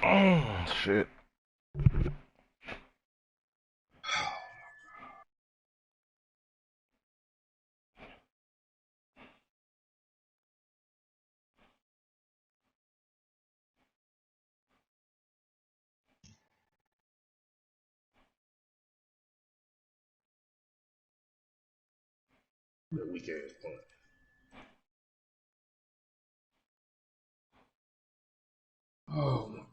Oh, shit. The weak ass punt. Oh my God.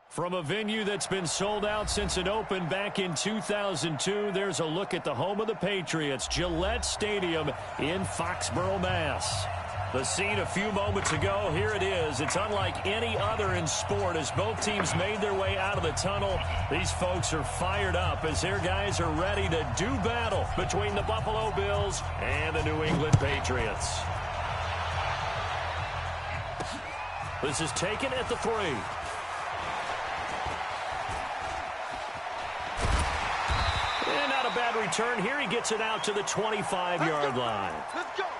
From a venue that's been sold out since it opened back in 2002, there's a look at the home of the Patriots, Gillette Stadium in Foxborough, Mass. The scene a few moments ago, here it is. It's unlike any other in sport as both teams made their way out of the tunnel. These folks are fired up as their guys are ready to do battle between the Buffalo Bills and the New England Patriots. This is taken at the 3. And not a bad return here. He gets it out to the 25-yard line.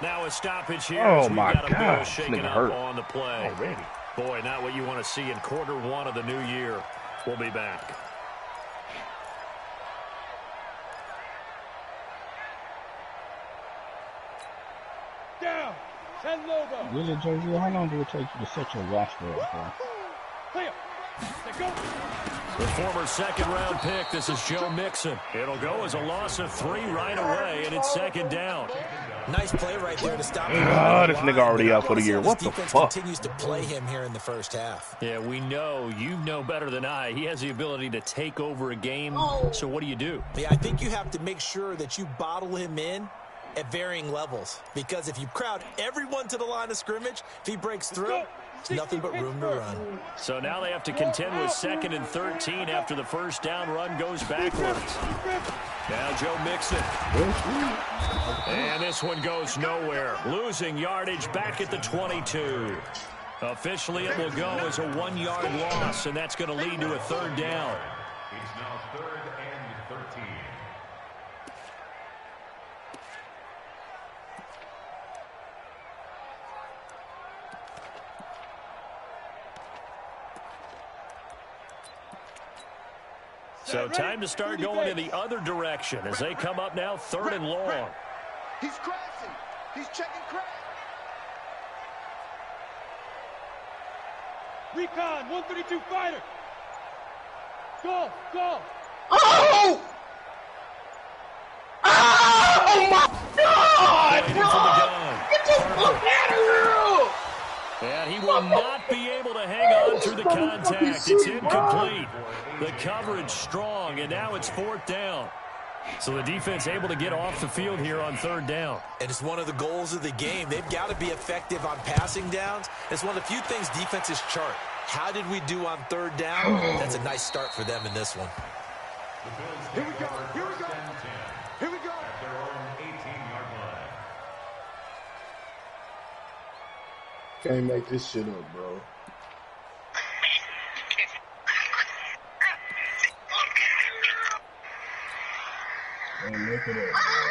Now a stoppage here. Oh, We've my got a Bill God. shaken up Hurt on the play. already. Boy, not what you want to see in quarter 1 of the new year. We'll be back. Down. Send Lobo. Really, JV, how long did it take you to set your roster up, bro? Clear. Go. The former second-round pick, this is Joe Mixon. It'll go as a loss of 3 right away, and it's second down. Nice play right there to stop him. Oh, this nigga already out for the year. What the fuck? Continues to play him here in the first half. Yeah, we know. You know better than I. He has the ability to take over a game. So what do? Yeah, I think you have to make sure that you bottle him in at varying levels. Because if you crowd everyone to the line of scrimmage, if he breaks through, it's nothing but room to run. So now they have to contend with 2nd and 13 after the first down run goes backwards. Now Joe Mixon. And this one goes nowhere. Losing yardage back at the 22. Officially, it will go as a 1-yard loss, and that's going to lead to a 3rd down. It's now 3rd and 13. So time to start going in the other direction as they come up now 3rd and long. He's crashing. He's checking crash. Recon, 132 fighter. Go, go. Oh! Oh my God, bro! Get the fuck out of here! And he will not be able to hang on through the contact. It's incomplete. The coverage strong, and now it's 4th down. So the defense able to get off the field here on 3rd down. And it's one of the goals of the game. They've got to be effective on passing downs. It's one of the few things defenses chart. How did we do on 3rd down? That's a nice start for them in this one. Here we go. Here we go. Here we go. At their own 18-yard line. Can't make this shit up, bro. Can't make it up, bro.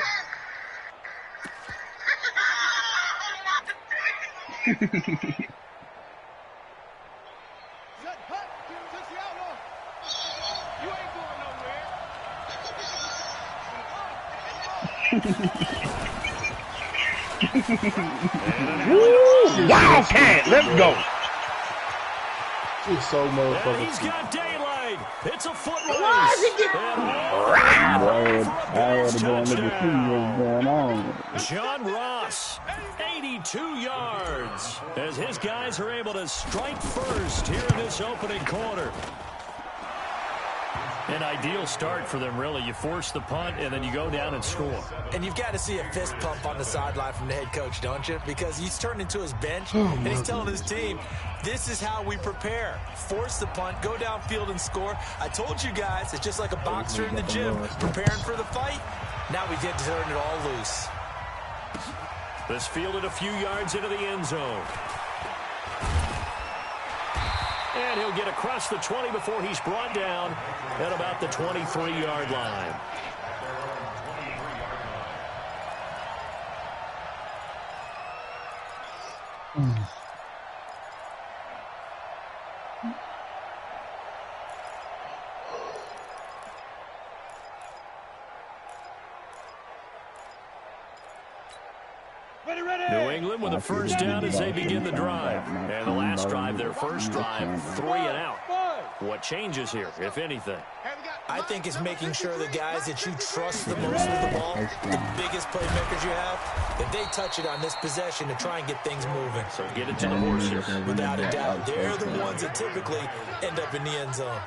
Woo! Wildcat, let's go. She's so motherfucking. He's got daylight. It's a foot race. I had to go and look and see what's going on. John Ross, 82 yards, as his guys are able to strike first here in this opening quarter. An ideal start for them, really. You force the punt, and then you go down and score. And you've got to see a fist pump on the sideline from the head coach, don't you? Because he's turned into his bench, and he's telling his team, this is how we prepare. Force the punt, go downfield and score. I told you guys, it's just like a boxer in the gym preparing for the fight. Now we get to turn it all loose. This fielded a few yards into the end zone. And he'll get across the 20 before he's brought down at about the 23-yard line. New England with a first down as they begin the drive. And the last drive, their first drive, 3 and out. What changes here, if anything? I think it's making sure the guys that you trust the most with the ball, the biggest playmakers you have, that they touch it on this possession to try and get things moving. So get it to the horses. Without a doubt, they're the ones that typically end up in the end zone.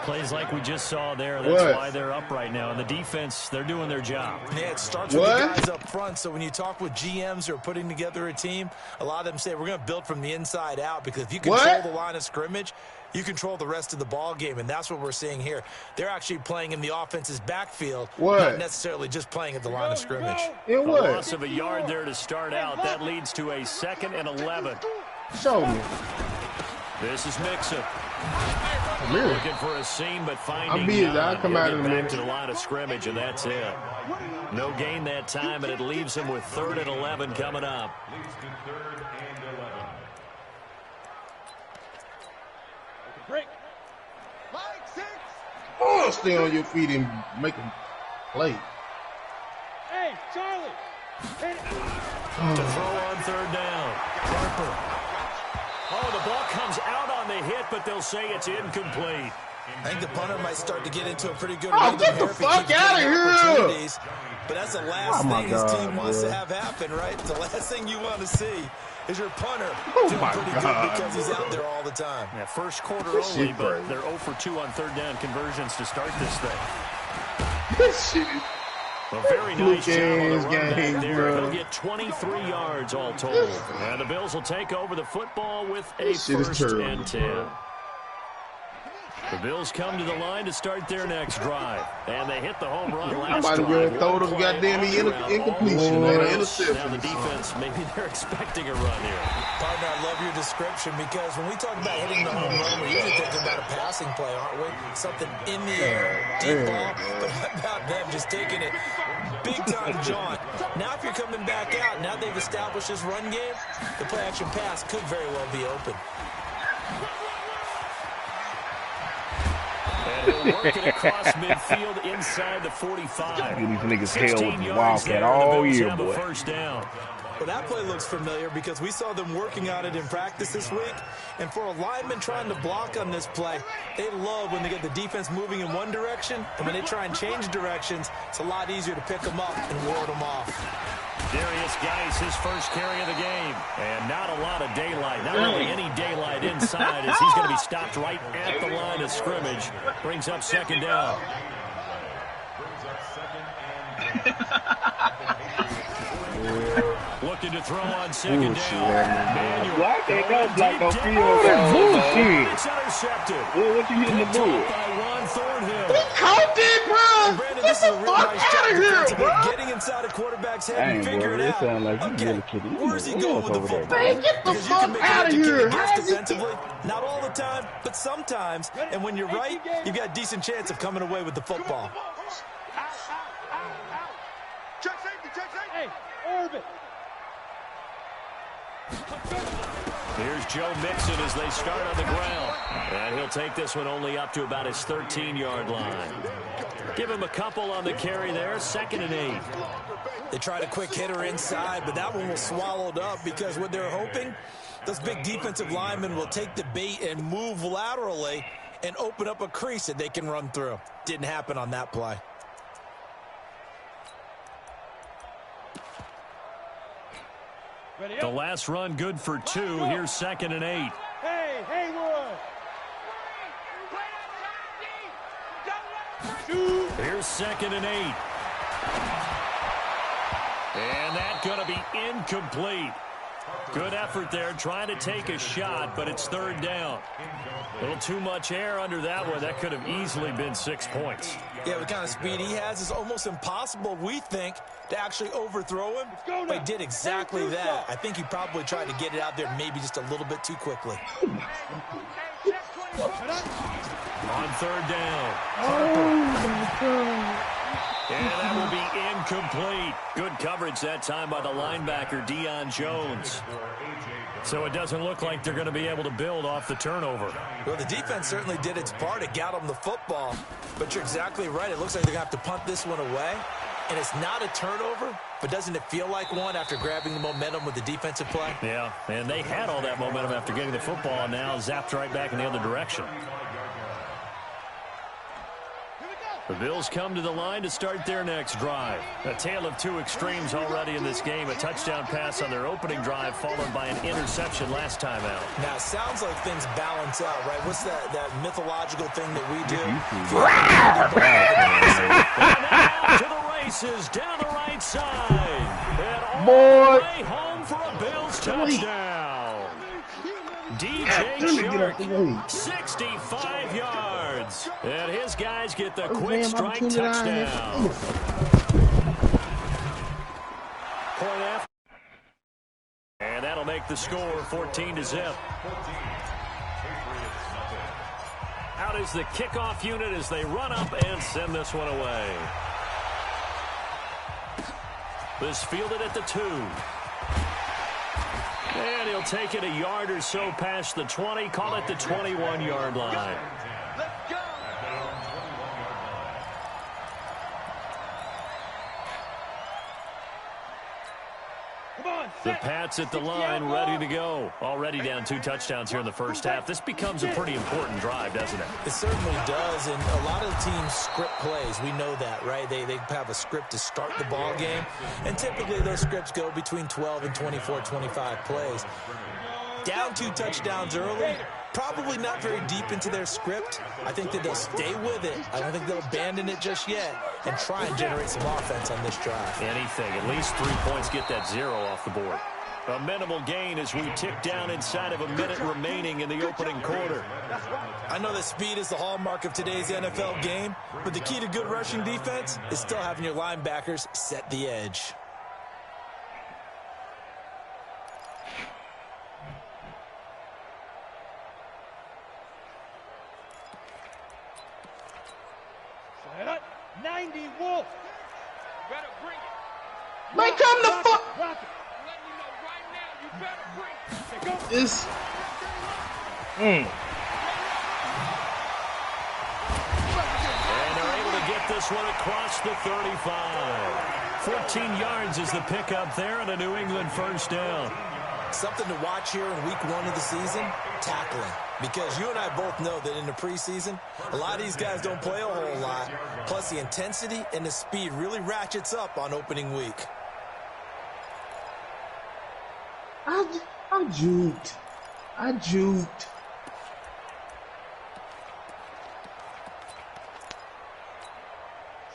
Plays like we just saw there. That's why they're up right now. And the defense, they're doing their job. Yeah, it starts with the guys up front. So when you talk with GMs who are putting together a team, a lot of them say we're going to build from the inside out, because if you control the line of scrimmage, you control the rest of the ball game, and that's what we're seeing here. They're actually playing in the offense's backfield, not necessarily just playing at the line of scrimmage. A loss of a yard there to start out. That leads to a 2nd and 11. Show me. This is Mixon. Really? Looking for a seam, but finding I'm busy. I'll come out in a back minute. to the line of scrimmage, and that's it. No gain that time, and it leaves him with 3rd and 11 coming up. Leads to 3rd and 11. Break. 5, 6. Oh, stay on your feet and make them play. Hey, Charlie. To throw on 3rd down. Harper. Oh, the ball comes out on the hit, but they'll say it's incomplete. I think the punter might start to get into a pretty good Oh, rhythm get the here if he fuck keeps outta getting here. opportunities. But that's the last Oh, my thing his God, team wants bro. to have happen, right? The last thing you want to see is your punter Oh, doing my pretty God, good because he's out there all the time. Yeah, first quarter This only, shit but crazy. they're 0 for 2 on 3rd down conversions to start this thing. This shit is A very nice job on the run back games, there. bro. He'll get 23 yards all told. And the Bills will take over the football with a This shit is 1st terrible, and 10. The Bills come to the line to start their next drive. And they hit the home run last Somebody drive. gonna throw them One play goddamn off the ground, incompletion, all man. An Now the interception. defense, maybe they're expecting a run here. Partner, I love your description, because when we talk about hitting the home run, we're usually thinking about a passing play, aren't we? Something in the air, deep ball. But how about them just taking it big time jaunt? Now if you're coming back out, now they've established this run game, the play-action pass could very well be open. And he'll work it across midfield inside the 45. These niggas 16 hell with the yards Wildcat there, all the Bills year, have a boy. first down. Well, that play looks familiar because we saw them working on it in practice this week. And for a lineman trying to block on this play, they love when they get the defense moving in one direction. And when they try and change directions, it's a lot easier to pick them up and ward them off. Darius Geis, his first carry of the game. And not a lot of daylight. Not really any daylight inside, as he's going to be stopped right at the line of scrimmage. Brings up 2nd down. Looking to throw on 2nd down. Manuel. Why can't go Deep black no down. field? Bullshit. It's intercepted. What you hitting the Picked bull? off by Juan Thornhill. Caught that, bro. Brandon, Get this is a the real fuck nice out job of here, defensively, bro. getting inside a quarterback's head I and ain't figuring worried. It out, sound like you okay, really kidding. where's he What's going with the over there? football? Man, get the Because you can fuck make an out of educated here. guess How is he- defensively. Not all the time, but sometimes. And when you're right, you've got a decent chance of coming away with the football. Check safety, check safety. Hey, Orbit. Here's Joe Mixon as they start on the ground. And he'll take this one only up to about his 13-yard line. Give him a couple on the carry there. 2nd and 8. They tried a quick hitter inside, but that one was swallowed up because what they're hoping, those big defensive linemen will take the bait and move laterally and open up a crease that they can run through. Didn't happen on that play. The last run good for 2. Here's 2nd and 8. Hey, Haywood. Here's 2nd and 8. And that's going to be incomplete. Good effort there, trying to take a shot, but it's 3rd down. A little too much air under that one. That could have easily been 6 points. Yeah, the kind of speed he has is almost impossible, we think, to actually overthrow him. But he did exactly that. I think he probably tried to get it out there maybe just a little bit too quickly. On 3rd down. And that will be incomplete. Good coverage that time by the linebacker, Deion Jones. So it doesn't look like they're going to be able to build off the turnover. Well, the defense certainly did its part to get them the football. But you're exactly right. It looks like they're going to have to punt this one away. And it's not a turnover, but doesn't it feel like one after grabbing the momentum with the defensive play? Yeah, and they had all that momentum after getting the football, and now zapped right back in the other direction. The Bills come to the line to start their next drive. A tale of two extremes already in this game. A touchdown pass on their opening drive, followed by an interception last time out. Now, it sounds like things balance out, right? What's that mythological thing that we do? And to the races, down the right side. And all the way home for a Bills touchdown. DJ Shark, 65 yards. And his guys get the quick strike touchdown. Point after. And that'll make the score 14-0. Out is the kickoff unit as they run up and send this one away. This fielded at the 2. And he'll take it a yard or so past the 20, call it the 21-yard line. Let's go. The Pats at the line, ready to go. Already down 2 touchdowns here in the first half. This becomes a pretty important drive, doesn't it? It certainly does, and a lot of teams script plays. We know that, right? They have a script to start the ball game, and typically those scripts go between 12 and 24, 25 plays. Down 2 touchdowns early, probably not very deep into their script. I think that they'll stay with it. I don't think they'll abandon it just yet and try and generate some offense on this drive. Anything. At least 3 points, get that 0 off the board. A minimal gain as we tick down inside of a minute remaining in the opening quarter. I know that speed is the hallmark of today's NFL game, but the key to good rushing defense is still having your linebackers set the edge. Set up. 90 Wolf. Better bring it. Man, come the fuck. Rock it. Let me know right now. You better bring it. Go. This. And they're able to get this one across the 35. 14 yards is the pickup there and a New England first down. Something to watch here in week 1 of the season, tackling. Because you and I both know that in the preseason, a lot of these guys don't play a whole lot. Plus, the intensity and the speed really ratchets up on opening week. I juked. I juked.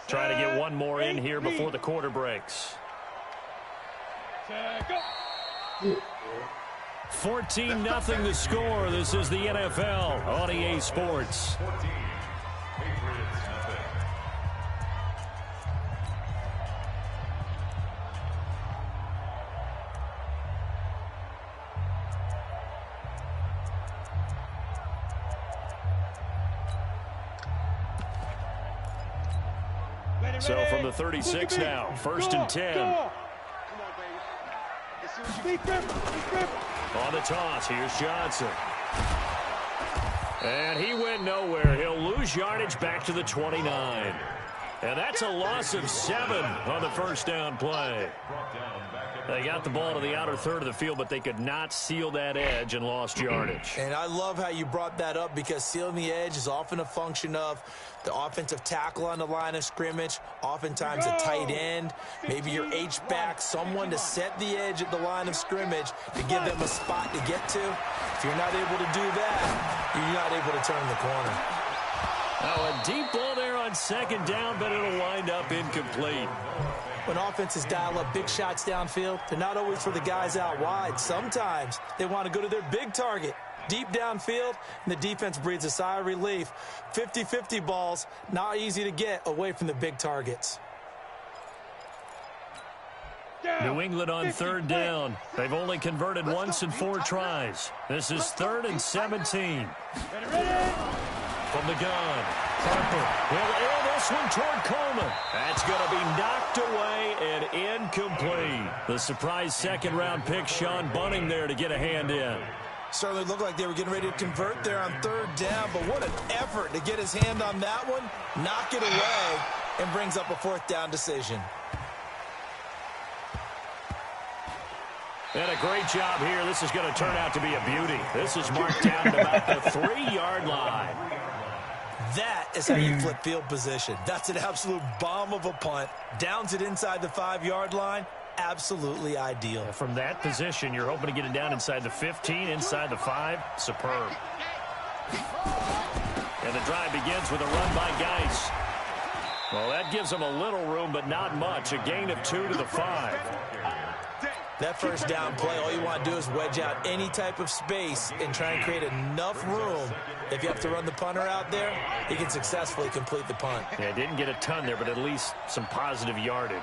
Trying to get one more in here before the quarter breaks. Go. 14-0 the score. This is the NFL on EA Sports. 14. Patriots nothing. So from the 36 now, 1st and 10. Come on, baby. Be grip. On the toss, here's Johnson. And he went nowhere. He'll lose yardage back to the 29. And that's a loss of 7 on the first down play. They got the ball to the outer third of the field, but they could not seal that edge and lost yardage. And I love how you brought that up because sealing the edge is often a function of the offensive tackle on the line of scrimmage, oftentimes a tight end, maybe your H-back, someone to set the edge at the line of scrimmage to give them a spot to get to. If you're not able to do that, you're not able to turn the corner. Oh, a deep ball there on 2nd down, but it'll wind up incomplete. When offenses dial up big shots downfield, they're not always for the guys out wide. Sometimes they want to go to their big target, deep downfield, and the defense breathes a sigh of relief. 50-50 balls, not easy to get away from the big targets. New England on 3rd down. They've only converted once in 4 tries. This is 3rd and 17. Ready. From the gun, He'll air this one toward Coleman. That's going to be knocked away and incomplete. The surprise second-round pick, Sean Bunting, there to get a hand in. Certainly looked like they were getting ready to convert there on third down, but what an effort to get his hand on that one, knock it away, and brings up a fourth down decision. And a great job here. This is going to turn out to be a beauty. This is marked down at about the 3-yard line. That is how you flip field position. That's an absolute bomb of a punt. Downs it inside the 5-yard line. Absolutely ideal. From that position, you're hoping to get it down inside the 15, inside the 5. Superb. And the drive begins with a run by Geis. Well, that gives them a little room, but not much. A gain of 2 to the 5. That first down play, all you want to do is wedge out any type of space and try and create enough room. If you have to run the punter out there, he can successfully complete the punt. Yeah, didn't get a ton there, but at least some positive yardage.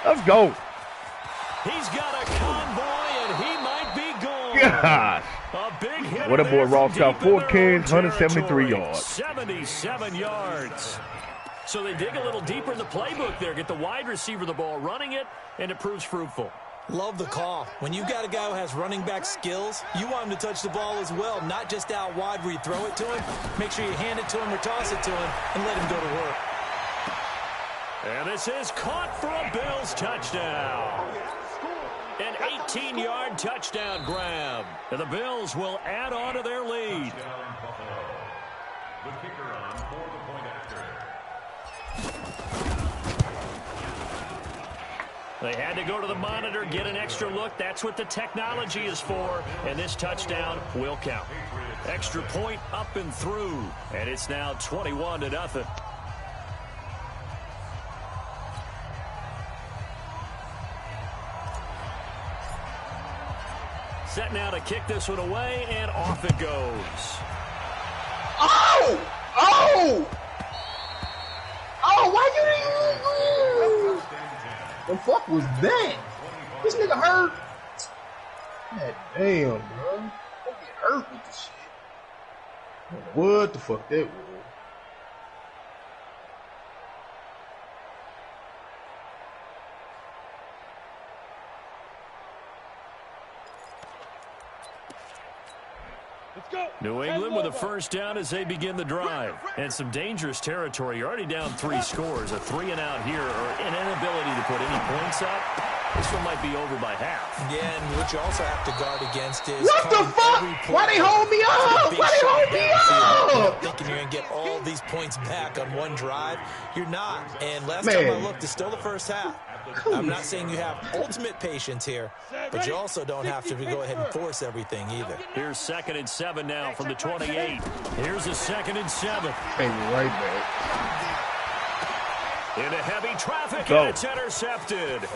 Let's go. He's got a convoy, and he might be gone. Gosh. A big hit. What a boy, Ross got 4 carries, 173 yards. 77 yards. So they dig a little deeper in the playbook there, get the wide receiver the ball, running it, and it proves fruitful. Love the call. When you've got a guy who has running back skills, you want him to touch the ball as well, not just out wide where you throw it to him. Make sure you hand it to him or toss it to him and let him go to work. And this is caught for a Bills touchdown. An 18-yard touchdown grab. And the Bills will add on to their lead. The kicker on for the point after. They had to go to the monitor, get an extra look. That's what the technology is for. And this touchdown will count. Extra point up and through. And it's now 21-0. Set now to kick this one away, and off it goes. Oh! Oh! Oh, why you... The fuck was that? This nigga hurt. God damn, bro. Don't get hurt with this shit. I don't know what the fuck that was. New England with a first down as they begin the drive. And some dangerous territory. You're already down 3 scores. A 3-and-out here, or an inability to put any points up. This one might be over by half. Yeah, and what you also have to guard against is... What the fuck? Why they hold me up? Why they hold me up? Thinking you're going to get all these points back on one drive. You're not. And last time I looked, it's still the first half. I'm not saying you have ultimate patience here, but you also don't have to go ahead and force everything either. Here's 2nd and 7 now from the 28. Here's a 2nd and 7. Hey, right back. Into heavy traffic, and it's intercepted.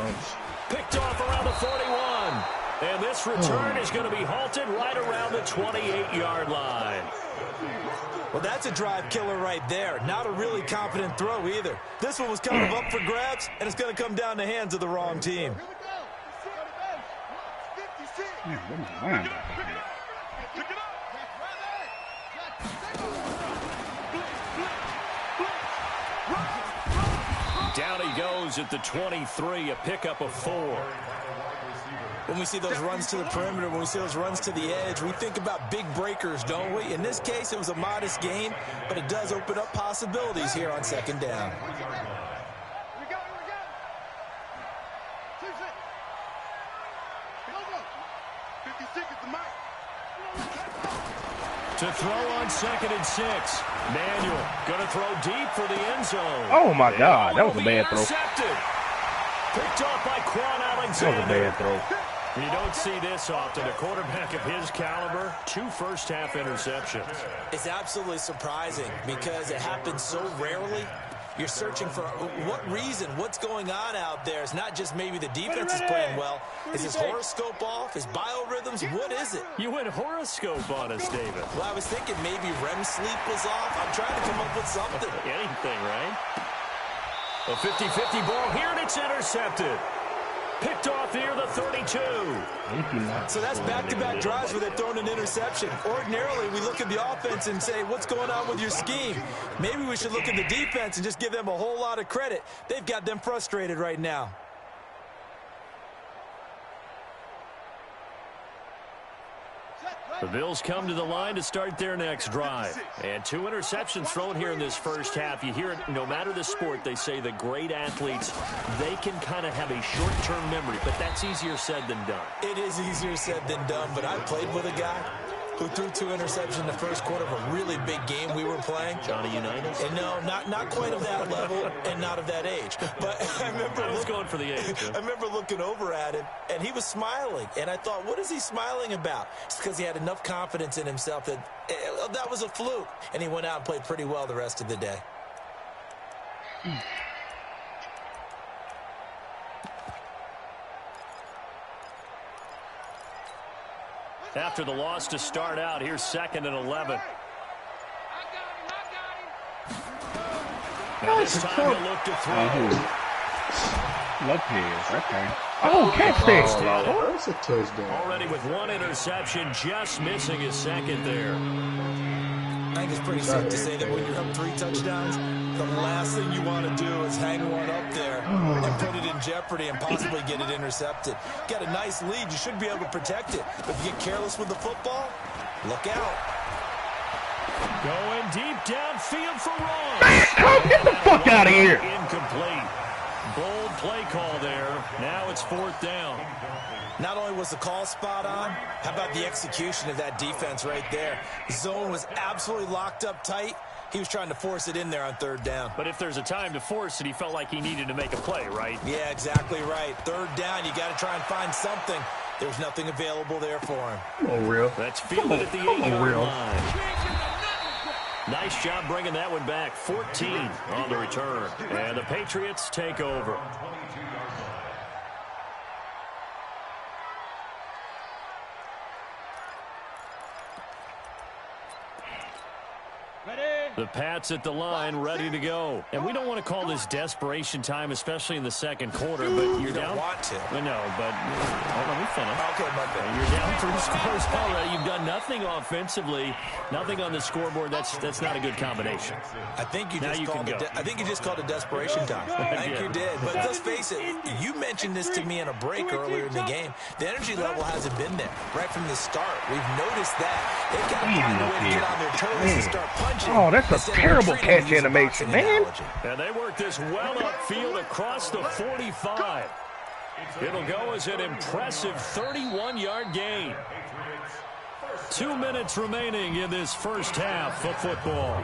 Picked off around the 41. And this return is going to be halted right around the 28-yard line. Well, that's a drive killer right there. Not a really confident throw either. This one was kind of up for grabs, and it's going to come down the hands of the wrong team. Down he goes at the 23, a pickup of 4. When we see those runs to the perimeter, when we see those runs to the edge, we think about big breakers, don't we? In this case, it was a modest gain, but it does open up possibilities here on 2nd down. To throw on 2nd and 6. Manuel going to throw deep for the end zone. Oh, my God. That was a bad throw. Picked off by Quan Alexander. That was a bad throw. You don't see this often. A quarterback of his caliber, 2 first-half interceptions. It's absolutely surprising because it happens so rarely. You're searching for what reason, what's going on out there. It's not just maybe the defense is playing well. Is his horoscope off? His biorhythms? What is it? You went horoscope on us, David. Well, I was thinking maybe REM sleep was off. I'm trying to come up with something. Anything, right? A 50-50 ball here, and it's intercepted. Picked off near the 32. So that's back-to-back drives where they're throwing an interception. Ordinarily, we look at the offense and say, what's going on with your scheme? Maybe we should look at the defense and just give them a whole lot of credit. They've got them frustrated right now. The Bills come to the line to start their next drive. And 2 interceptions thrown here in this first half. You hear it, no matter the sport, they say the great athletes, they can kind of have a short-term memory, but that's easier said than done. It is easier said than done, but I played with a guy who threw 2 interceptions in the first quarter of a really big game we were playing. Johnny Unitas? And no, not quite of that level and not of that age. But I remember going for the age. I remember looking over at him, and he was smiling. And I thought, what is he smiling about? It's because he had enough confidence in himself that that was a fluke. And he went out and played pretty well the rest of the day. After the loss to start out, here's 2nd and 11. Now this time he'll look to throw. Lopez, okay. Oh, catch this! That's a touchdown. Already with 1 interception, just missing his 2nd there. I think it's pretty safe to say that when you're up 3 touchdowns, the last thing you want to do is hang one up there and put it in jeopardy and possibly get it intercepted. Got a nice lead. You should be able to protect it. But if you get careless with the football, look out. Going deep downfield for Ross. Man, get the fuck out of here. Incomplete. Bold play call there. Now it's 4th down. Not only was the call spot on, how about the execution of that defense right there? The zone was absolutely locked up tight. He was trying to force it in there on 3rd down. But if there's a time to force it, he felt like he needed to make a play, right? Yeah, exactly right. 3rd down, you got to try and find something. There's nothing available there for him. Come on, real. That's fielded at the 8-yard line. Nice job bringing that one back. 14 on the return. And the Patriots take over. The Pats at the line, ready to go. And we don't want to call this desperation time, especially in the 2nd quarter, but you're down. You don't want to. No, but let me finish. Okay, my bad. You're down 3 scores already. You've done nothing offensively, nothing on the scoreboard. That's not a good combination. I think you just called it desperation time. I think you did. But let's face it, you mentioned this to me in a break earlier in the game. The energy level hasn't been there right from the start. We've noticed that. They've got to find a way to get on their toes and start punching. Oh, that's a terrible catch animation, man. And they work this well upfield across the 45. It'll go as an impressive 31-yard gain. 2 minutes remaining in this first half of football.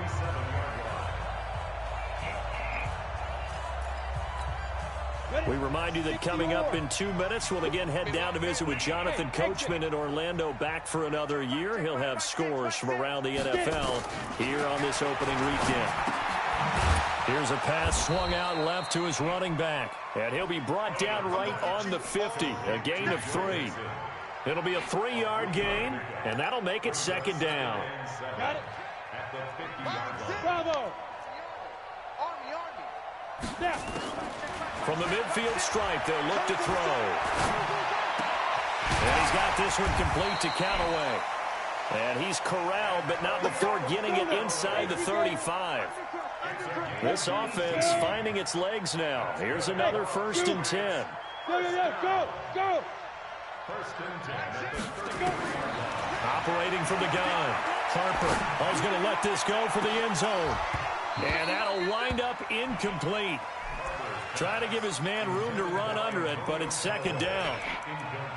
We remind you that coming up in 2 minutes, we'll again head down to visit with Jonathan Coachman in Orlando, back for another year. He'll have scores from around the NFL here on this opening weekend. Here's a pass swung out left to his running back, and he'll be brought down right on the 50, a gain of 3. It'll be a 3-yard gain, and that'll make it 2nd down. Got it. Bravo. Step. From the midfield stripe, they'll look to throw. And he's got this one complete to Callaway. And he's corralled, but not before getting it inside the 35. This offense finding its legs now. Here's another 1st and 10. Go. Operating from the gun. Harper is going to let this go for the end zone. And that'll wind up incomplete. Trying to give his man room to run under it, but it's 2nd down.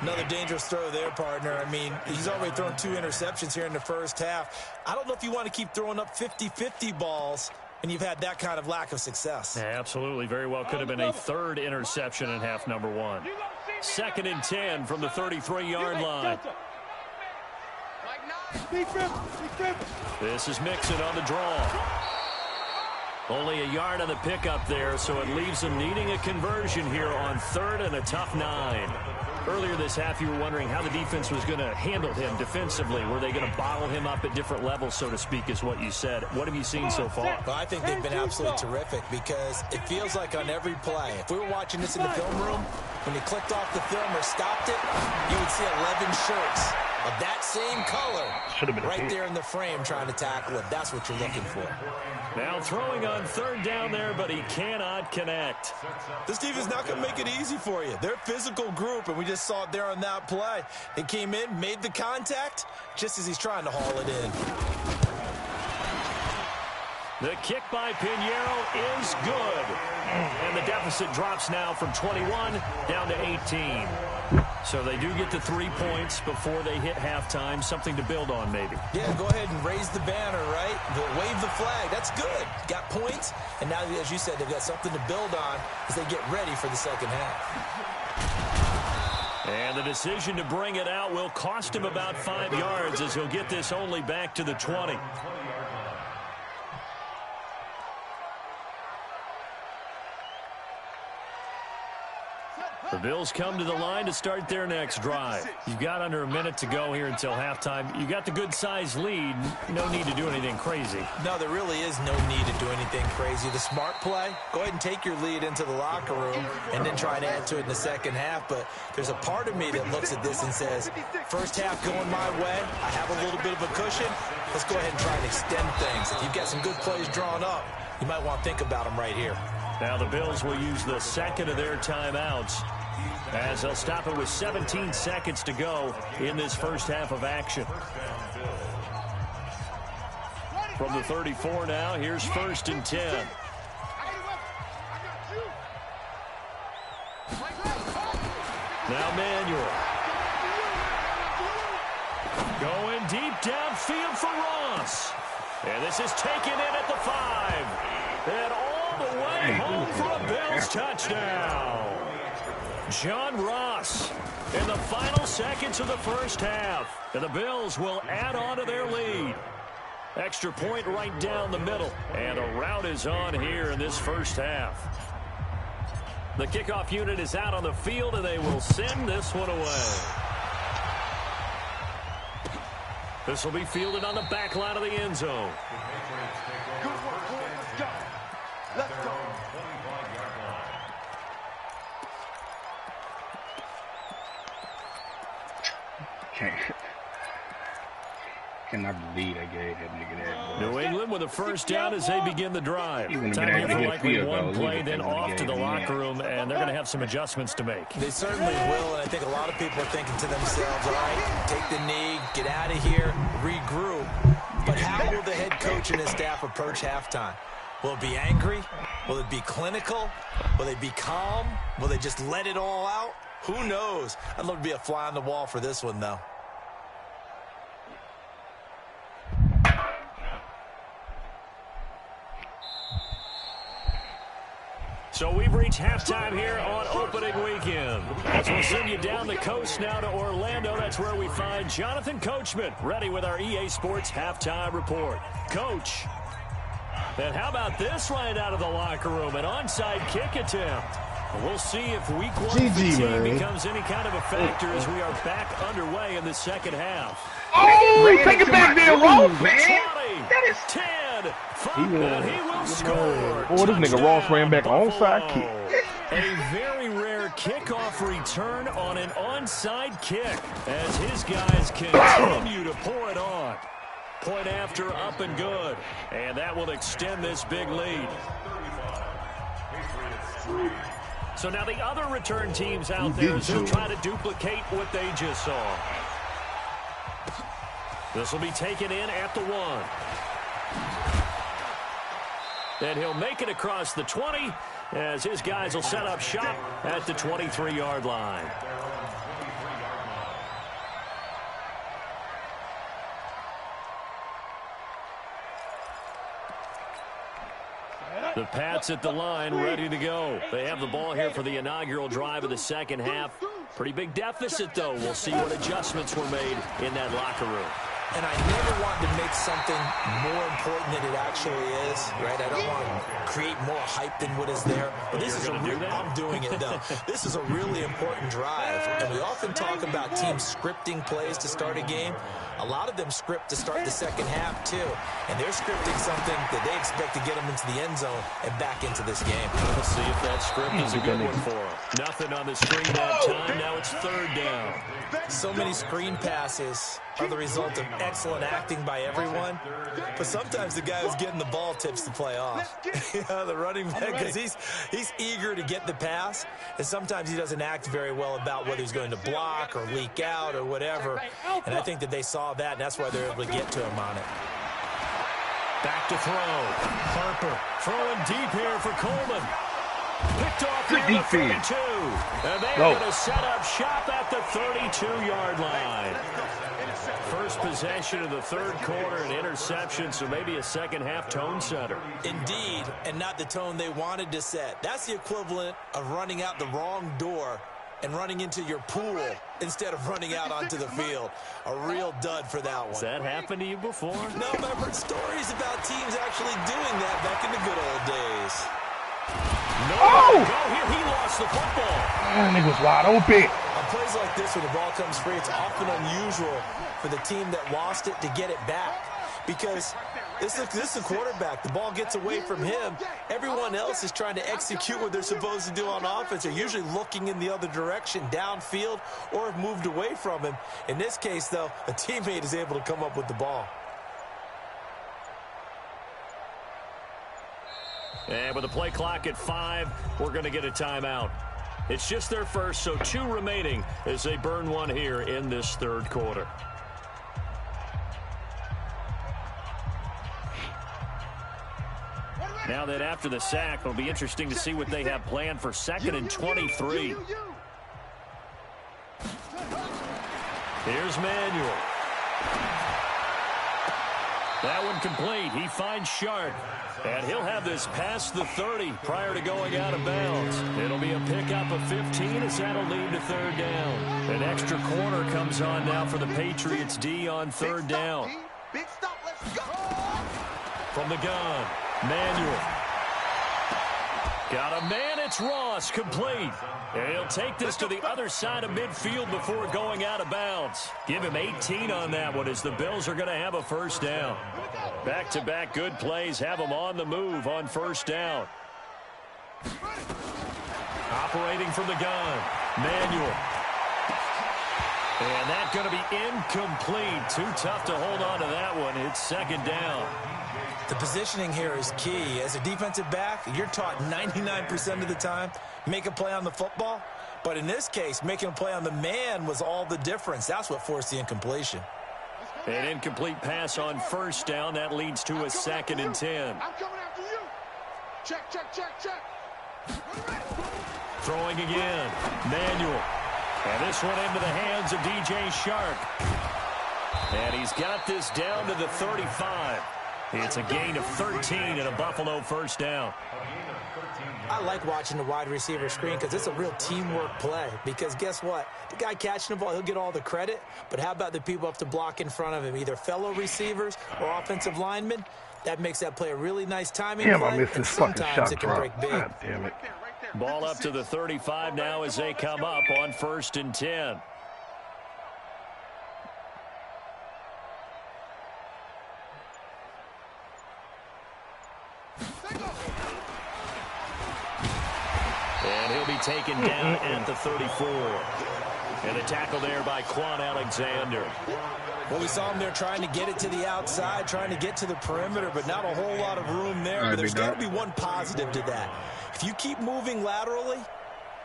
Another dangerous throw there, partner. I mean, he's already thrown 2 interceptions here in the first half. I don't know if you want to keep throwing up 50-50 balls, and you've had that kind of lack of success. Yeah, absolutely. Very well could have been a 3rd interception in half number 1. 2nd and 10 from the 33-yard line. This is Mixon on the draw. Only a yard on the pickup there, so it leaves them needing a conversion here on 3rd and a tough 9. Earlier this half, you were wondering how the defense was going to handle him defensively. Were they going to bottle him up at different levels, so to speak, is what you said. What have you seen so far? Well, I think they've been absolutely terrific because it feels like on every play, if we were watching this in the film room, when you clicked off the film or stopped it, you would see 11 shirts of that same color right there in the frame trying to tackle it. That's what you're looking for. Now throwing on third down there, but he cannot connect. This defense is not going to make it easy for you. They're a physical group, and we just saw it there on that play. They came in, made the contact, just as he's trying to haul it in. The kick by Pinheiro is good. And the deficit drops now from 21 down to 18. So they do get the 3 points before they hit halftime. Something to build on, maybe. Yeah, go ahead and raise the banner, right? Wave the flag. That's good. Got points. And now, as you said, they've got something to build on as they get ready for the second half. And the decision to bring it out will cost him about 5 yards as he'll get this only back to the 20. The Bills come to the line to start their next drive. You've got under a minute to go here until halftime. You got the good-sized lead. No need to do anything crazy. No, there really is no need to do anything crazy. The smart play, go ahead and take your lead into the locker room and then try to add to it in the second half. But there's a part of me that looks at this and says, first half going my way, I have a little bit of a cushion. Let's go ahead and try and extend things. If you've got some good plays drawn up, you might want to think about them right here. Now the Bills will use the second of their timeouts as they'll stop it with 17 seconds to go in this first half of action. From the 34 now, here's 1st and 10. Now Manuel. Going deep downfield for Ross. And this is taken in at the 5. And all the way home for a Bills touchdown. John Ross in the final seconds of the first half. And the Bills will add on to their lead. Extra point right down the middle. And a rout is on here in this first half. The kickoff unit is out on the field, and they will send this one away. This will be fielded on the back line of the end zone. Good work, boys. Let's go. Let's go. Cannot believe I gave that nigga that. New England with a first down as they begin the drive. Time here for likely one play, then off to the locker room, and they're going to have some adjustments to make. They certainly will, and I think a lot of people are thinking to themselves, all right, take the knee, get out of here, regroup. But how will the head coach and his staff approach halftime? Will it be angry? Will it be clinical? Will they be calm? Will they just let it all out? Who knows? I'd love to be a fly on the wall for this one, though. So we've reached halftime here on opening weekend. As we'll send you down the coast now to Orlando, that's where we find Jonathan Coachman ready with our EA Sports halftime report. Coach, and how about this right out of the locker room? An onside kick attempt. We'll see if week one fatigue becomes any kind of a factor as we are back underway in the second half. Oh, take it back there, Roll, man. 20, That is 10, 5, and he will score. Oh, this nigga Ross ran back an onside kick. A very rare kickoff return on an onside kick as his guys continue to pour it on. Point after, up and good. And that will extend this big lead. So now the other return teams out there as they'll try to duplicate what they just saw. This will be taken in at the 1. And he'll make it across the 20 as his guys will set up shop at the 23-yard line. The Pats at the line, ready to go. They have the ball here for the inaugural drive of the second half. Pretty big deficit, though. We'll see what adjustments were made in that locker room. And I never wanted to make something more important than it actually is, right? I don't want to create more hype than what is there. But this is I'm doing it, though. This is a really important drive. And we often talk about teams scripting plays to start a game. A lot of them script to start the second half, too. And they're scripting something that they expect to get them into the end zone and back into this game. Let's see if that script is a good one for them. Nothing on the screen that time. Now it's third down. So many screen passes are the result of excellent acting by everyone. But sometimes the guy who's getting the ball tips the play off. The running back, because he's eager to get the pass. And sometimes he doesn't act very well about whether he's going to block or leak out or whatever. And I think that they saw that, and that's why they're able to get to him on it. Back to throw. Harper throwing deep here for Coleman. Picked off Good near the defense. 32. And they're going to set up shop at the 32-yard line. First possession of the third quarter, an interception, so maybe a second-half tone setter. Indeed, and not the tone they wanted to set. That's the equivalent of running out the wrong door and running into your pool instead of running out onto the field. A real dud for that one. Has that happened to you before? No, but I've heard stories about teams actually doing that back in the good old days. No, go here. He lost the football. That nigga was wide open. On plays like this, when the ball comes free, it's often unusual for the team that lost it to get it back. Because this is the quarterback. The ball gets away from him. Everyone else is trying to execute what they're supposed to do on offense. They're usually looking in the other direction, downfield, or have moved away from him. In this case, though, a teammate is able to come up with the ball. And with the play clock at 5, we're going to get a timeout. It's just their first, so 2 remaining as they burn one here in this third quarter. Now that after the sack, it'll be interesting to see what they have planned for 2nd and 23. Here's Manuel. That one complete. He finds Sharp. And he'll have this past the 30 prior to going out of bounds. It'll be a pickup of 15 as that'll lead to third down. An extra corner comes on now for the Patriots D on third down. Big stop, let's go! From the gun, Manuel. Got a man, it's Ross, complete. And he'll take this to the other side of midfield before going out of bounds. Give him 18 on that one as the Bills are going to have a first down. Back-to-back good plays have them on the move on first down. Operating from the gun, Manuel. And that's going to be incomplete. Too tough to hold on to that one. It's second down. The positioning here is key. As a defensive back, you're taught 99% of the time, make a play on the football. But in this case, making a play on the man was all the difference. That's what forced the incompletion. An incomplete pass on first down. That leads to a 2nd and 10. I'm coming after you. Check, check, check, check. Throwing again. Manuel. And this one into the hands of DJ Shark. And he's got this down to the 35. It's a gain of 13 and a Buffalo first down. I like watching the wide receiver screen because it's a real teamwork play. Because guess what? The guy catching the ball, he'll get all the credit. But how about the people up to block in front of him, either fellow receivers or offensive linemen? That makes that play a really nice timing play. I missed this fucking Sometimes shot it can drop. break big. God damn it. Ball up to the 35 now as they come up on 1st and 10. And he'll be taken down at the 34. And a tackle there by Quan Alexander. Well, we saw him there trying to get it to the outside, trying to get to the perimeter, but not a whole lot of room there. But there's got to be one positive to that. If you keep moving laterally,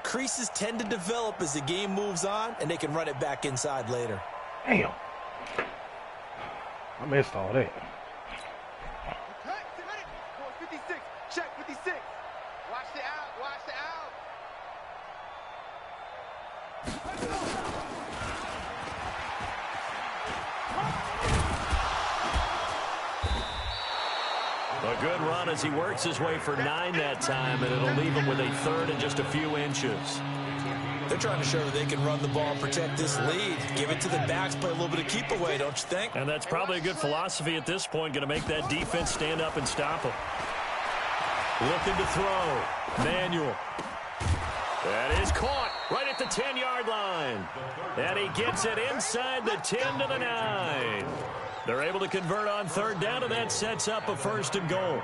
creases tend to develop as the game moves on, and they can run it back inside later. Damn. I missed all that. Okay, 56. Check 56. Watch the out. Watch the out. A good run as he works his way for 9 that time, and it'll leave him with a 3rd and just a few inches. They're trying to show that they can run the ball and protect this lead. Give it to the backs, play a little bit of keep away, don't you think? And that's probably a good philosophy at this point, going to make that defense stand up and stop him. Looking to throw. Manuel. That is caught right at the 10-yard line. And he gets it inside the 10 to the 9. They're able to convert on third down, and that sets up a 1st and goal.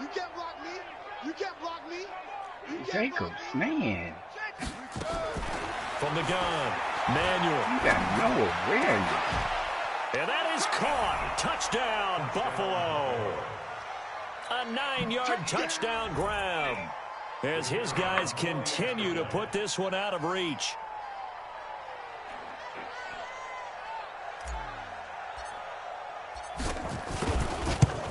You can't block me. You can't block me. Jacobs, man. From the gun, Manuel. You got no awareness. And that is caught. Touchdown, Buffalo. A 9-yard touchdown grab as his guys continue to put this one out of reach.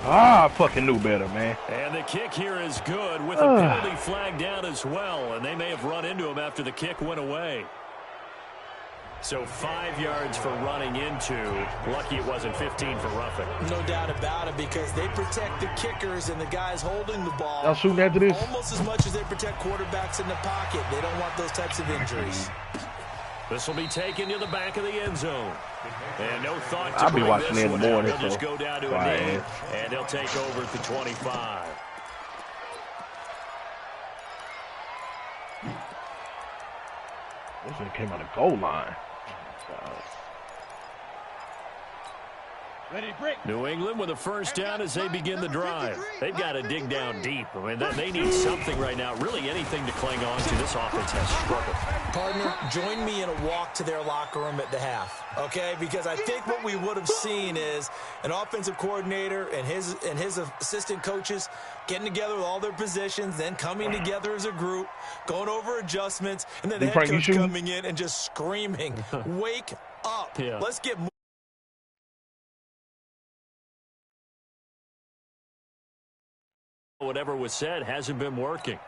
I fucking knew better, man. And the kick here is good with a penalty flag down as well, and they may have run into him after the kick went away. So 5 yards for running into. Lucky it wasn't 15 for roughing. No doubt about it, because they protect the kickers and the guys holding the ball. Y'all shooting after this? Almost as much as they protect quarterbacks in the pocket. They don't want those types of injuries. This will be taken to the back of the end zone. And no thought to I'll be bring watching this in the one morning, out. They'll just so go down to a knee, and they'll take over at the 25. This one came out of goal line. Ready to break. New England with a 1st down as they begin the drive. They've got to dig down deep. I mean, they need something right now, really anything to cling on to. This offense has struggled. Partner, join me in a walk to their locker room at the half, okay? Because I think what we would have seen is an offensive coordinator and his assistant coaches getting together with all their positions, then coming together as a group, going over adjustments, and then the head coach coming in and just screaming, wake up. Yeah. Let's get moving. Whatever was said hasn't been working.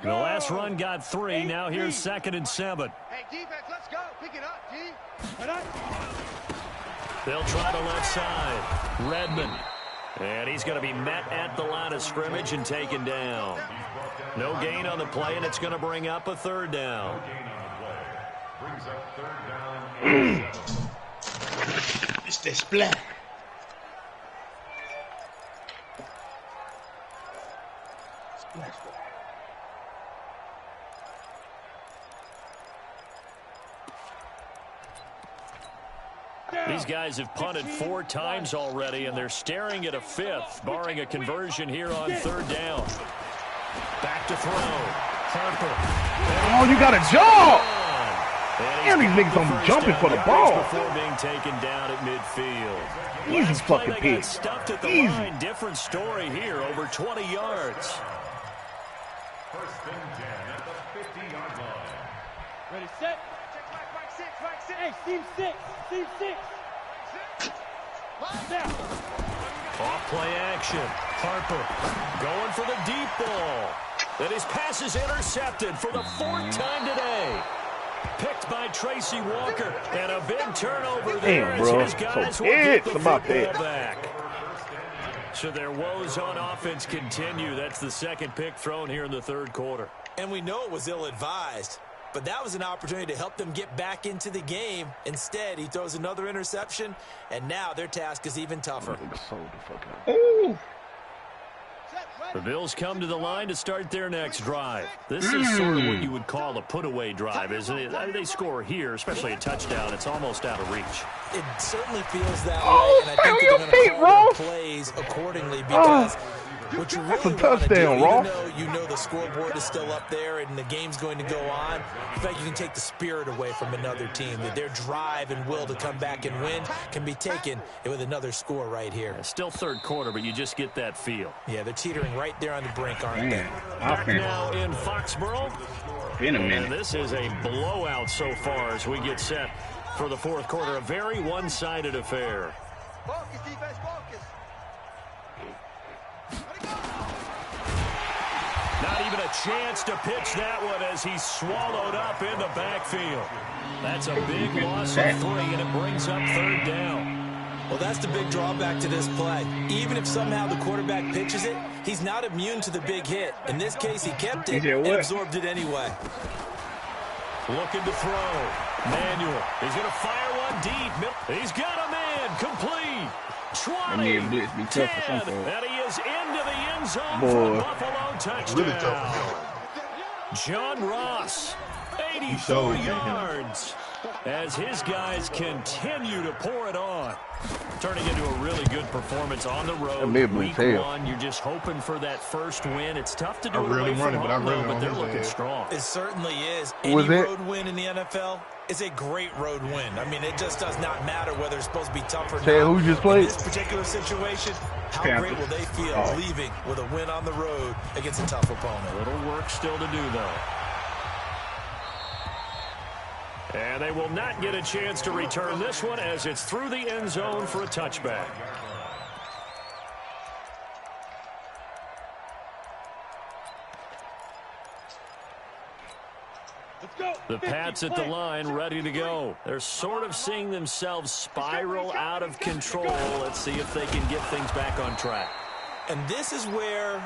The last run got 3. Now here's 2nd and 7. Hey, defense, let's go. Pick it up, D. They'll try the left side. Redmond. And he's going to be met at the line of scrimmage and taken down. No gain on the play, and it's going to bring up a 3rd down. Brings up 3rd down. It's the splat. These guys have punted 4 times already, and they're staring at a 5th, barring a conversion here on 3rd down. Back to throw. Harper. Oh, you got a job! And these niggas don't be jumping for the ball. Before being taken down at midfield. Easy fucking pick. Stuffed at the Easy. line. Different story here, over 20 yards. 1st and 10 at the 50-yard line. Ready, set. Right six, right six. Hey, team 6. Team 6. Now. Off play action. Harper going for the deep ball. And his pass is intercepted for the 4th time today. Picked by Tracy Walker. And a big turnover there. Damn, bro. As his guys So will get the it's about football that. back. So their woes on offense continue. That's the 2nd pick thrown here in the 3rd quarter. And we know it was ill-advised, but that was an opportunity to help them get back into the game. Instead, he throws another interception, and now their task is even tougher. Ooh. The Bills come to the line to start their next drive. This is sort of what you would call a put-away drive, isn't it? They score here, especially a touchdown. It's almost out of reach. It certainly feels that Oh, way, and I think your they're feet, going to call Ross. their plays accordingly because what you That's a really want to do, touchdown, even Ross. though you know the scoreboard is still up there and the game's going to go on, in fact, you can take the spirit away from another team. That their drive and will to come back and win can be taken with another score right here. Still 3rd quarter, but you just get that feel. Yeah, they're teetering right there on the brink, aren't they? Back now in Foxborough. Been a And minute. this is a blowout so far as we get set for the 4th quarter. A very one-sided affair. Focus, defense, focus. Let it go. Not even a chance to pitch that one as he's swallowed up in the backfield. That's a big loss of 3, and it brings up 3rd down. Well, that's the big drawback to this play. Even if somehow the quarterback pitches it, he's not immune to the big hit. In this case, he kept it and absorbed it anyway. Looking to throw. Manuel. He's going to fire one deep. He's got a man. Complete. 20. 10. And he is into the end end zone for a Buffalo touchdown. Really tough. John Ross, 84 yards, as his guys continue to pour it on. Turning into a really good performance on the road. Week 1, you're just hoping for that first win. It's tough to do it away from home, but they're looking strong. It certainly is. Any road win in the NFL is a great road win. I mean, it just does not matter whether it's supposed to be tough or not. Who just played? In this particular situation, how great will they feel leaving with a win on the road against a tough opponent? A little work still to do, though. And they will not get a chance to return this one as it's through the end zone for a touchback. The Pats at the line, ready to go. They're sort of seeing themselves spiral out of control. Let's see if they can get things back on track. And this is where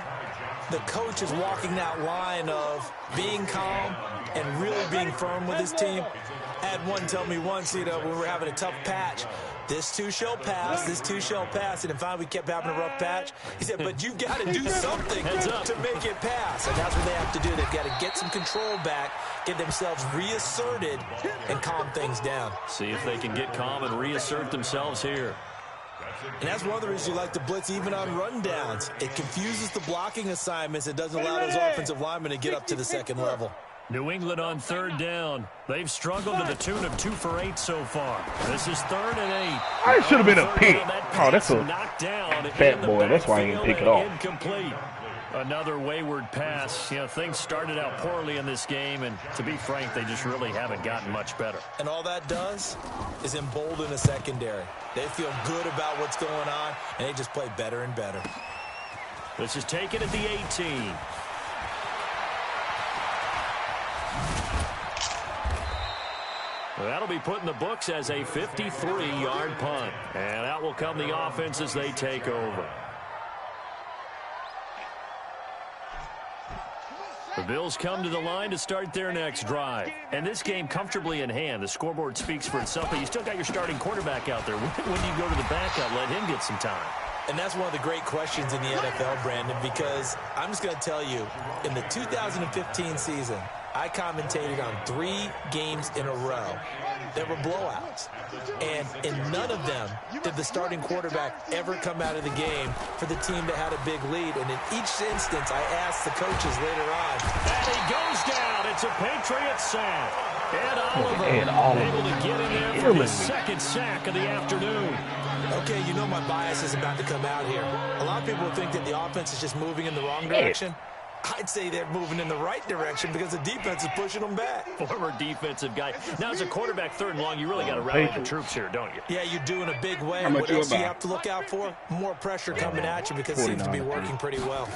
the coach is walking that line of being calm and really being firm with his team. I had one tell me once, when we were having a tough patch, this too shall pass, this too shall pass. And then finally we kept having a rough patch. He said, but you've got to do something to make it pass. And that's what they have to do. They've got to get some control back, get themselves reasserted, and calm things down. See if they can get calm and reassert themselves here. And that's one of the reasons you like to blitz even on rundowns. It confuses the blocking assignments. It doesn't allow those offensive linemen to get up to the second level. New England on third down. They've struggled to the tune of 2 for 8 so far. This is 3rd and 8. It should have been a pick. Oh, that's a fat boy. That's why I didn't pick it off. Incomplete. Another wayward pass. Things started out poorly in this game, and to be frank, they just really haven't gotten much better. And all that does is embolden the secondary. They feel good about what's going on, and they just play better and better. This is taken at the 18. That'll be put in the books as a 53-yard punt. And out will come the offense as they take over. The Bills come to the line to start their next drive. And this game comfortably in hand. The scoreboard speaks for itself, but you still got your starting quarterback out there. When do you go to the backup, let him get some time? And that's one of the great questions in the NFL, Brandon, because I'm just going to tell you, in the 2015 season, I commentated on 3 games in a row. There were blowouts. And in none of them did the starting quarterback ever come out of the game for the team that had a big lead. And in each instance, I asked the coaches later on. And he goes down. It's a Patriots sack. Ed Oliver able to get in there for the second sack of the afternoon. Okay, you know my bias is about to come out here. A lot of people think that the offense is just moving in the wrong direction. I'd say they're moving in the right direction because the defense is pushing them back. Former defensive guy. Now, as a quarterback 3rd and long, you really got to rally the troops here, don't you? Yeah, you do in a big way. What else do you have to look out for? More pressure coming at you because it seems to be working pretty well.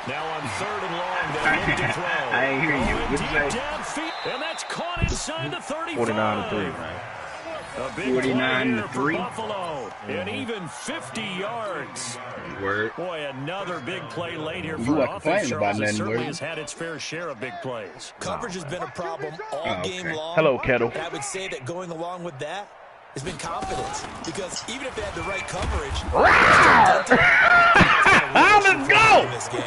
Now on 3rd and long, they look to throw. I ain't hear you. What'd you say? Downfield, and that's caught inside the 35. 49-3, man. A big 49-3. Buffalo, and even 50 yards. Word. Boy, another big play late here for offense. Charles certainly has had its fair share of big plays. Coverage has been a problem all game long. Hello, Kettle. And I would say that going along with that has been confidence. Because even if they had the right coverage, let's go! In this game.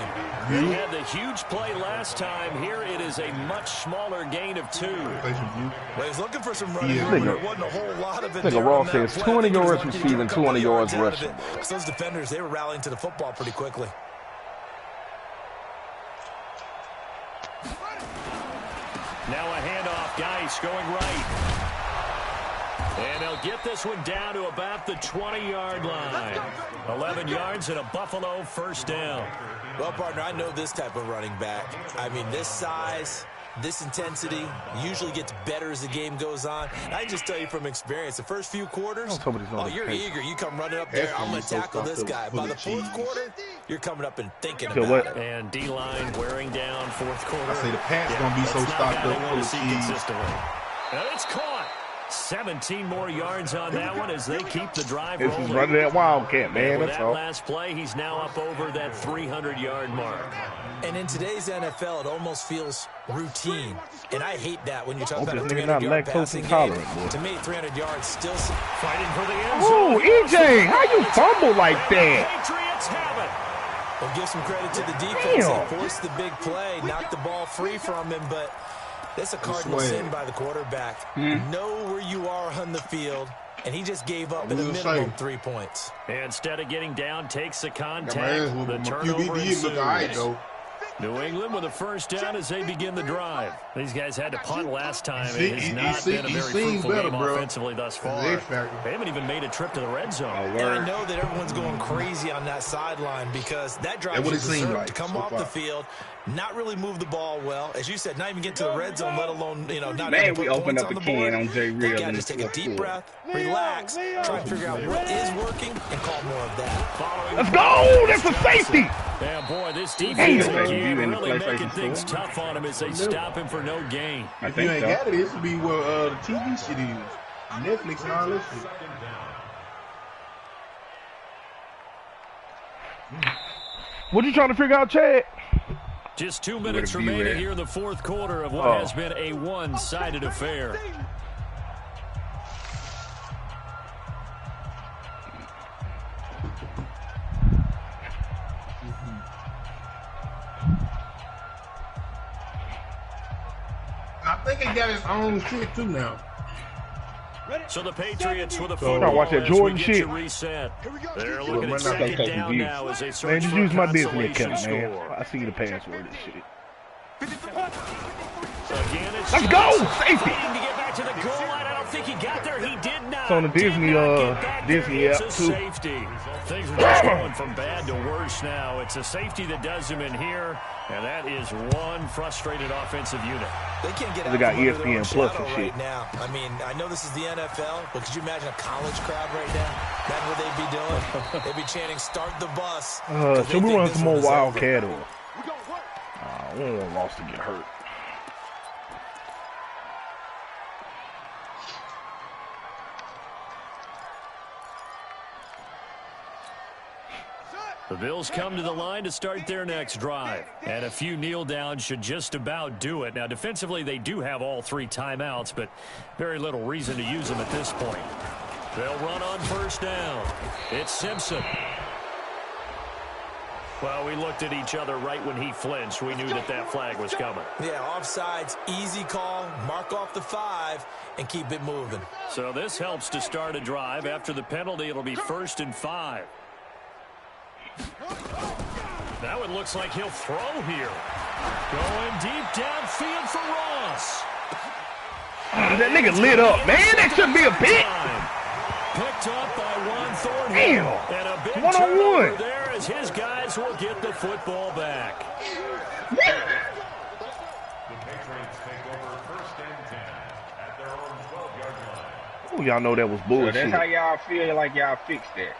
They had the huge play last time. Here it is a much smaller gain of 2. Well, he's looking for some running room. There wasn't a whole lot of it. Nigga Ross says 200 yards receiving, 200 yards rushing. Those defenders, they were rallying to the football pretty quickly. Now a handoff. Geis going right. And they'll get this one down to about the 20-yard line. 11 yards and a Buffalo first down. Well, partner, I know this type of running back. I mean, this size, this intensity usually gets better as the game goes on. And I just tell you from experience, the first few quarters, you're eager. You come running up there, I'm going to tackle this guy. By the 4th quarter, you're coming up and thinking about it. And D-line wearing down 4th quarter. I say the Pats going to be so stocked up full of cheese. And it's caught. 17 more yards on that one as they keep the drive rolling. This is running that Wildcat, man. That's all. Last play, he's now up over that 300-yard mark. And in today's NFL, it almost feels routine. And I hate that when you talk about a 300-yard passing game. To me, 300 yards still fighting for the end zone. Oh, EJ, how you fumble like that? Patriots have it. Well, give some credit to the defense. They forced the big play, knocked the ball free from him, but that's a cardinal sin by the quarterback. Know where you are on the field, and he just gave up at a minimum 3 points. Instead of getting down, takes the contact. The turnover ensues. New England with a first down as they begin the drive. These guys had to punt last time. It has not been a very fruitful game offensively thus far. They haven't even made a trip to the red zone. And I know that everyone's going crazy on that sideline because that drive was deserved to come off the field, not really move the ball well. As you said, not even get to the red zone, let alone, not man, put we opened points up on a the can board. on Jay Real. Got to just take a deep breath, relax, try and figure out what is working, and call more of that. Let's go! That's a safety! Yeah, boy, this defense again really making things tough on him as they stop him for no gain. If you ain't got it, this would be what the TV shit is. Netflix and all this shit. What you trying to figure out, Chad? Just 2 minutes remaining here in the fourth quarter of what has been a one-sided affair. I think he got his own shit too now. So the Patriots with a football watch that Jordan shit. Reset. They're looking at second down now as they search just for use a my Disney consolation account, man. score. I see the password and shit. Again, it's Let's go! Safety! fighting to get back to the goal line. I don't think he got there. He did not. It's on the Disney It's app a too. safety. Things are just going from bad to worse now. It's a safety that does him in here, and that is one frustrated offensive unit. They can't get out They got from under their own ESPN Plus shadow and shit. right now. I mean, I know this is the NFL, but could you imagine a college crowd right now? Imagine what they'd be doing. They'd be chanting, "Start the bus." Should we run some more Wildcat or? We're going to work. I don't want Ross to get hurt. The Bills come to the line to start their next drive. And a few kneel downs should just about do it. Now, defensively, they do have all 3 timeouts, but very little reason to use them at this point. They'll run on first down. It's Simpson. Well, we looked at each other right when he flinched. We knew that that flag was coming. Yeah, offsides, easy call, mark off the 5, and keep it moving. So this helps to start a drive. After the penalty, it'll be 1st and 5. Now it looks like he'll throw here. Going deep downfield for Ross. That nigga lit up, man. That shouldn't be a pick. Picked up by Juan Thornhill. Damn. And a big One-on-one. turnover there as his guys will get the football back. The Patriots take over 1st and 10 at their own 12-yard line. Oh, y'all know that was So bullshit. that's how y'all feel like y'all fixed that.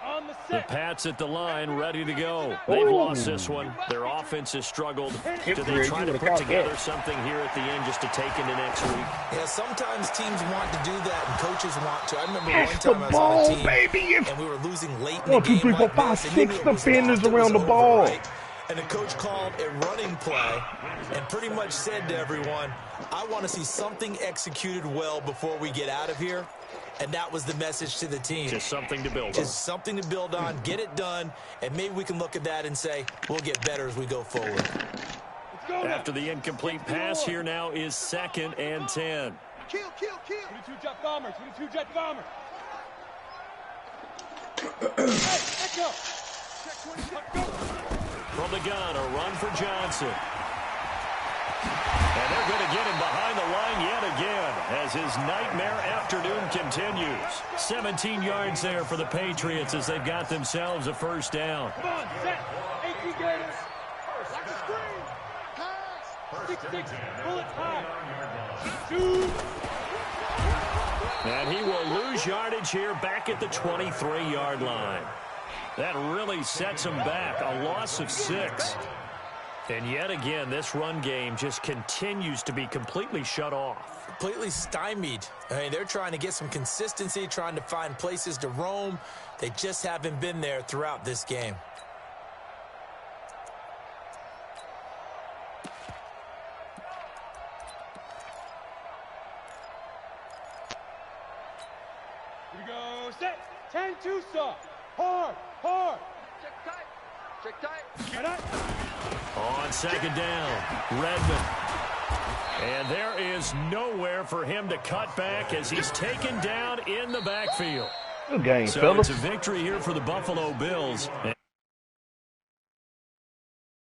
On the The set. Pats at the line, ready to go. They've lost this one. Their offense has struggled. Do they try to put together something here at the end just to take into next week? Yeah, sometimes teams want to do that, and coaches want to. I remember one Catch the time I was on a ball, team, baby. and we were losing late in 1, the 2, game 3, 4, like 5, this, and you 6 knew it was defenders lost, it around was the ball. over, right? And the coach called a running play and pretty much said to everyone, I want to see something executed well before we get out of here. And that was the message to the team. Just something to build on. Just something to build on, get it done, and maybe we can look at that and say, we'll get better as we go forward. Let's go now. After the incomplete pass, here now is 2nd and 10. Kill, kill, kill. 22 jet bombers. 22 jet bombers. Hey, let's go. Check 26. Let's go. From the gun, a run for Johnson. And they're going to get him behind the line yet again as his nightmare afternoon continues. 17 yards there for the Patriots as they've got themselves a first down. Come on, set. 18 gators. Watch the screen. Pass. 6-6. Bullet high. Shoot. And he will lose yardage here back at the 23-yard line. That really sets him back, a loss of 6. And yet again, this run game just continues to be completely shut off. Completely stymied. I mean, they're trying to get some consistency, trying to find places to roam. They just haven't been there throughout this game. Set. 10-2 stop. Hard. Hard. Check tight. Check tight. And I... On second down, Redmond. And there is nowhere for him to cut back as he's taken down in the backfield. Good game, So fellas. it's a victory here for the Buffalo Bills.